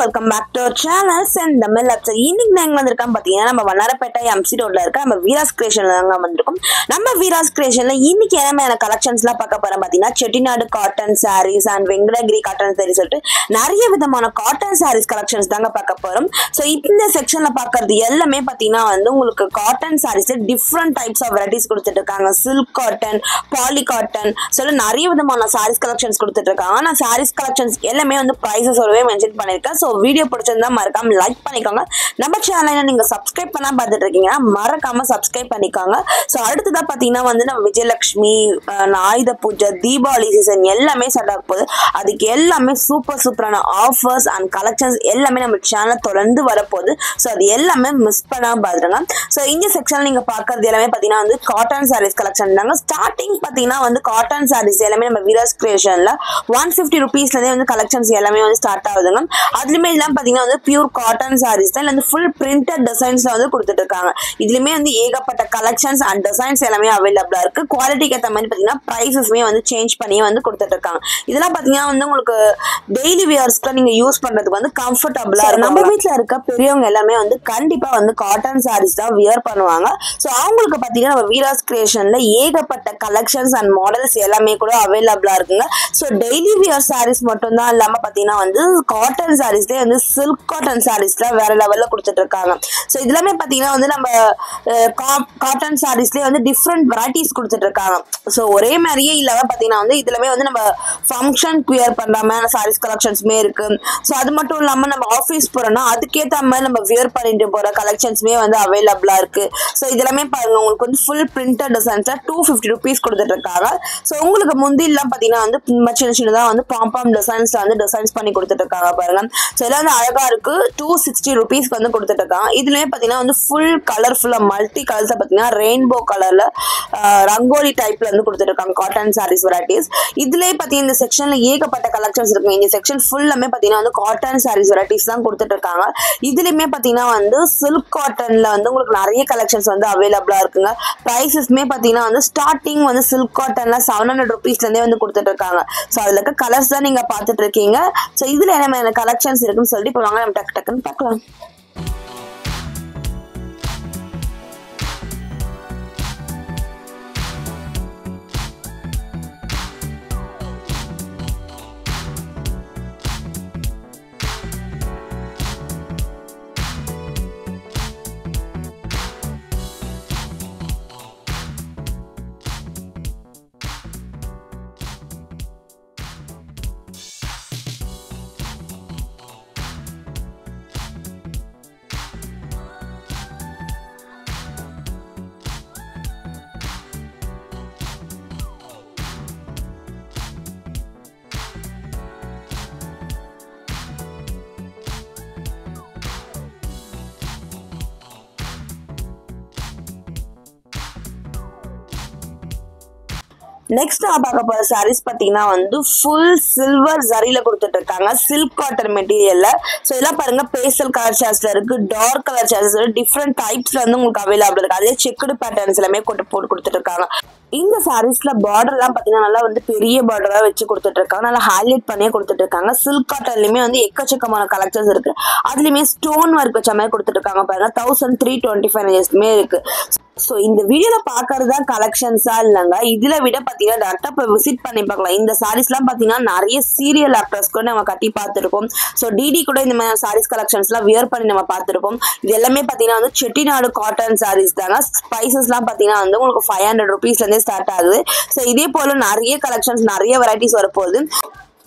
welcome back to our channel and the Millets. இன்னைக்கு நாங்க வந்திருக்கோம் பாத்தீங்கன்னா நம்ம வண்ணாரப்பேட்டை எம்சி ரோட்ல இருக்க நம்ம வீராஸ் கிரியேஷன்ல தாங்க வந்திருக்கோம். நம்ம வீராஸ் கிரியேஷன்ல இன்னைக்கு என்னமான கலெக்ஷன்ஸ்லாம் பார்க்க போறோம் பாத்தீங்கன்னா Chettinad cotton saris and Venkatagiri cotton saris சொல்லிட்டு நிறைய விதமான காட்டன் சாரீஸ் கலெக்ஷன்ஸ் தாங்க பார்க்க போறோம். சோ இந்த செக்ஷன்ல பார்க்கிறது எல்லாமே பாத்தீங்கன்னா வந்து உங்களுக்கு காட்டன் சாரீஸ்ல டிஃபரண்ட் டைப்ஸ் ஆஃப் வெரைட்டிஸ் கொடுத்துட்டு இருக்காங்க. சில்க் காட்டன், பாலி காட்டன் சொல்ல நிறைய விதமான சாரீஸ் கலெக்ஷன்ஸ் கொடுத்துட்டு இருக்காங்க. ஆனா சாரீஸ் கலெக்ஷன்ஸ் எல்லாமே வந்து பிரைஸஸ் ஒருவே மென்ஷன் பண்ணிருக்கேன். சோ வீடியோ பிடிச்சிருந்தா மறக்காம லைக் பண்ணிக்கோங்க. நம்ம சேனலை நீங்க சப்ஸ்கிரைப் பண்ணா பார்த்துட்டு இருக்கீங்கன்னா மறக்காம சப்ஸ்கிரைப் பண்ணிக்கோங்க. சோ அடுத்ததா பாத்தீங்கன்னா வந்து நம்ம விஜயலட்சுமி, ஆயுத பூஜை, தீபாவளி சீசன் எல்லாமே ஸ்டார்ட் ஆக போகுது. அதுக்கு எல்லாமே சூப்பரான ஆஃபர்ஸ் அண்ட் கலெக்ஷன்ஸ் எல்லாமே நம்ம சேனல் தொடர்ந்து வரப்போகுது. ஸோ அது எல்லாமே மிஸ் பண்ணாம பாத்துருங்க. ஸோ இந்த செக்ஷன்ல நீங்க பாக்குறது எல்லாமே பாத்தீங்கன்னா வந்து காட்டன் சாரீஸ் கலெக்ஷன் தாங்க. ஸ்டார்டிங் பாத்தீங்கன்னா வந்து காட்டன் சாரீஸ் எல்லாமே நம்ம வீராஸ் கிரியேஷன்ல 150 rupeesல வந்து கலெக்ஷன்ஸ் எல்லாமே வந்து ஸ்டார்ட் ஆகுதுங்க. அதுலயுமே எல்லாம் பாத்தீங்கன்னா வந்து பியூர் காட்டன் சாரீஸ் தான், இல்ல ஃபுல் பிரிண்டட் டிசைன்ஸ்ல வந்து கொடுத்துட்டு இருக்காங்க. இதுலயுமே வந்து ஏகப்பட்ட கலெக்ஷன்ஸ் அண்ட் டிசைன்ஸ் எல்லாமே அவைலபிளா இருக்கு. குவாலிட்டிக்கு ஏற்ற மாதிரி பாத்தீங்கன்னா பிரைசஸ்மே வந்து சேஞ்ச் பண்ணி வந்து கொடுத்துட்டு இருக்காங்க. இதெல்லாம் பாத்தீங்கன்னா வந்து உங்களுக்கு டெய்லி வியர்ஸ்க்கு நீங்க யூஸ் பண்றதுக்கு வந்து கம்ஃபர்டபுளா இருக்கும். நம்ம வீட்டுல இருக்க பெரியவங்க எல்லாமே வந்து கண்டிப்பா வந்து காட்டன் சாரீஸ் தான் வியர் பண்ணுவாங்க. ஸோ அவங்களுக்கு பாத்தீங்கன்னா நம்ம வீராஸ் கிரியேஷன்ல ஏகப்பட்ட கலெக்ஷன்ஸ் அண்ட் மாடல்ஸ் எல்லாமே கூட அவைலபிளா இருக்குங்க. ஸோ டெய்லி வியர் சாரீஸ் மட்டும் தான் இல்லாம பாத்தீங்கன்னா வந்து காட்டன் சாரீஸ்லேயே வந்து சில்க் காட்டன் சாரீஸ்ல வேற லெவல்ல கொடுத்துட்டு இருக்காங்க. ஸோ இதுலாமே பாத்தீங்கன்னா வந்து நம்ம காட்டன் சாரீஸ்லேயே வந்து டிஃப்ரெண்ட் வெரைட்டிஸ் கொடுத்துட்டு இருக்காங்க. ஸோ ஒரே மாதிரியே இல்லாம பாத்தீங்கன்னா வந்து இதுலமே வந்து நம்ம ஃபங்க்ஷன் வியர் பண்ற மாதிரி சாரீஸ் கலெக்ஷன்ஸ்மே இருக்கு. ஸோ அது மட்டும் இல்லாம நம்ம ஆஃபீஸ் போறோம்னா அதுக்கேற்ற மாதிரி நம்ம வியர் பண்ணிட்டு போற கலெக்ஷன்ஸ்மே வந்து அவைலபிளா இருக்கு. ஸோ இதெல்லாமே பாருங்க உங்களுக்கு வந்து ஃபுல் பிரிண்டட் டிசைன்ஸ்ல 250 rupees கொடுத்துட்டு இருக்காங்க. ஸோ உங்களுக்கு முந்திலாம் பாத்தீங்கன்னா வந்து சின்னதா வந்து பாம் டிசைன்ஸ்ல வந்து டிசைன்ஸ் பண்ணி கொடுத்துட்டு இருக்காங்க பாருங்க. ஸோ எல்லாம் வந்து அழகா இருக்கு. 260 rupees வந்து கொடுத்துட்டு இருக்காங்க. இதுலயே பாத்தீங்கன்னா வந்து ஃபுல் கலர்ஃபுல்லா மல்டி கலர்ஸ் பாத்தீங்கன்னா ரெயின்போ கலர்ல ரங்கோலி டைப்ல வந்து கொடுத்துட்டு இருக்காங்க காட்டன் சாரீஸ் வெரைட்டிஸ். இதுலயே பாத்தீங்கன்னா இந்த செக்ஷன்ல ஏகப்பட்ட கலெக்ஷன்ஸ் இருக்கு. இந்த செக்ஷன் ஃபுல்லாமே பாத்தீங்கன்னா வந்து காட்டன் சாரீஸ் வெரைட்டிஸ் தான் கொடுத்துட்டு இருக்காங்க. இதுலயுமே பாத்தீங்கன்னா வந்து சில்க் காட்டன்ல வந்து உங்களுக்கு நிறைய கலெக்ஷன்ஸ் வந்து அவைலபிளா இருக்குங்க. பிரைசஸ்மே பாத்தீங்கன்னா வந்து ஸ்டார்டிங் வந்து சில்க் காட்டன்ல 700 rupeesல இருந்தே வந்து கொடுத்துட்டு இருக்காங்க. ஸோ அதுல இருக்க கலர்ஸ் தான் நீங்க பாத்துட்டு இருக்கீங்க. ஸோ இதுல என்ன கலெக்ஷன்ஸ் இருக்குன்னு சொல்லிட்டு இப்போ வாங்க நம்ம டக்குன்னு பார்க்கலாம். நெக்ஸ்ட் நான் பார்க்க போற சாரீஸ் பாத்தீங்கன்னா வந்து ஃபுல் சில்வர் ஜரியில கொடுத்துட்டு இருக்காங்க. Silk cotton மெட்டீரியல்ல. ஸோ இதெல்லாம் பாருங்க பேஸ்டல் கலர் சார்ட்ஸ்ல இருக்கு, டார்க் கலர் சார்ட்ஸ்ல டிஃப்ரெண்ட் டைப்ஸ்ல வந்து உங்களுக்கு அவைலபிள் இருக்கு. அதே செக்குடு பேட்டர்ன்ஸ் எல்லாமே போட்டு கொடுத்துட்டு இருக்காங்க. இந்த சாரீஸ்ல பார்டர் எல்லாம் பாத்தீங்கன்னா நல்லா வந்து பெரிய பார்டரா வச்சு கொடுத்துட்டு இருக்காங்க. நல்லா ஹைலைட் பண்ணியே கொடுத்துட்டு இருக்காங்க. சில்க் காட்டன்லயுமே வந்து எக்கச்சக்கமான கலெக்ஷன்ஸ் இருக்கு. அதுலயுமே ஸ்டோன் ஒர்க் வச்ச மாதிரி கொடுத்துட்டு இருக்காங்க பாருங்க. 1325 இருக்கு. ஸோ இந்த வீடியோல பாக்குறதா கலெக்ஷன்ஸா இல்லைங்க. இதுல விட பாத்தீங்கன்னா டேரக்டா போய் விசிட் பண்ணி பார்க்கலாம். இந்த சாரீஸ் எல்லாம் பாத்தீங்கன்னா நிறைய சீரியல் ஆக்டர்ஸ் கூட நம்ம கட்டி பார்த்திருக்கோம். ஸோ டிடி கூட இந்த மாதிரி சாரீஸ் கலெக்ஷன்ஸ் எல்லாம் வியர் பண்ணி நம்ம பார்த்திருப்போம். இது எல்லாமே பாத்தீங்கன்னா வந்து செட்டிநாடு காட்டன் சாரீஸ் தாங்க. ஸ்பைசஸ் எல்லாம் பாத்தீங்கன்னா வந்து உங்களுக்கு 500 rupeesல இருந்து ஸ்டார்ட் ஆகுது. ஸோ இதே போல நிறைய கலெக்ஷன்ஸ் நிறைய வெரைட்டிஸ் வரப்போகுது.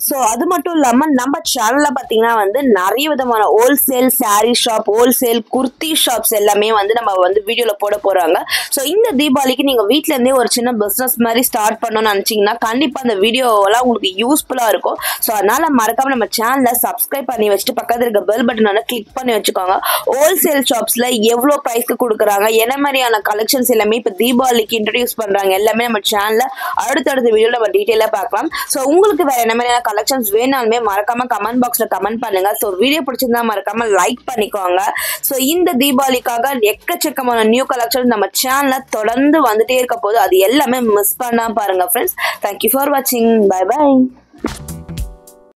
ஸோ அது மட்டும் இல்லாம நம்ம சேனல்ல பாத்தீங்கன்னா வந்து நிறைய விதமான wholesale sari shop, wholesale kurti shops எல்லாமே வந்து நம்ம வந்து வீடியோல போட போறாங்க. ஸோ இந்த தீபாவளிக்கு நீங்க வீட்ல இருந்தே ஒரு சின்ன பிசினஸ் மாதிரி ஸ்டார்ட் பண்ணணும்னு நினைச்சீங்கன்னா கண்டிப்பா அந்த வீடியோலாம் உங்களுக்கு யூஸ்ஃபுல்லா இருக்கும். ஸோ அதனால மறக்காம நம்ம சேனலை சப்ஸ்கிரைப் பண்ணி வச்சுட்டு பக்கத்துல இருக்க பெல் பட்டன் கிளிக் பண்ணி வச்சுக்கோங்க. ஹோல்சேல் ஷாப்ஸ்ல எவ்வளவு பிரைஸ்க்கு கொடுக்குறாங்க, என்ன மாதிரியான கலெக்ஷன்ஸ் எல்லாமே இப்ப தீபாவளிக்கு இன்ட்ரடியூஸ் பண்றாங்க எல்லாமே நம்ம சேனல்ல அடுத்தடுத்த வீடியோல நம்ம டீடைலா பார்க்கலாம். ஸோ உங்களுக்கு வேற என்ன மாதிரியான கலெக்ஷன்ஸ் வேணாலுமே மறக்காம கமெண்ட் பாக்ஸ்ல கமெண்ட் பண்ணுங்க. சோ வீடியோ பிடிச்சிருந்தா மறக்காம லைக் பண்ணிக்கோங்க. சோ இந்த தீபாவளிக்காக எக்கச்சக்கமான நியூ கலெக்ஷன் நம்ம சேனல்ல தொடர்ந்து வந்துட்டே இருக்க போது அது எல்லாமே மிஸ் பண்ணாம பாருங்க friends. Thank you for watching. Bye bye.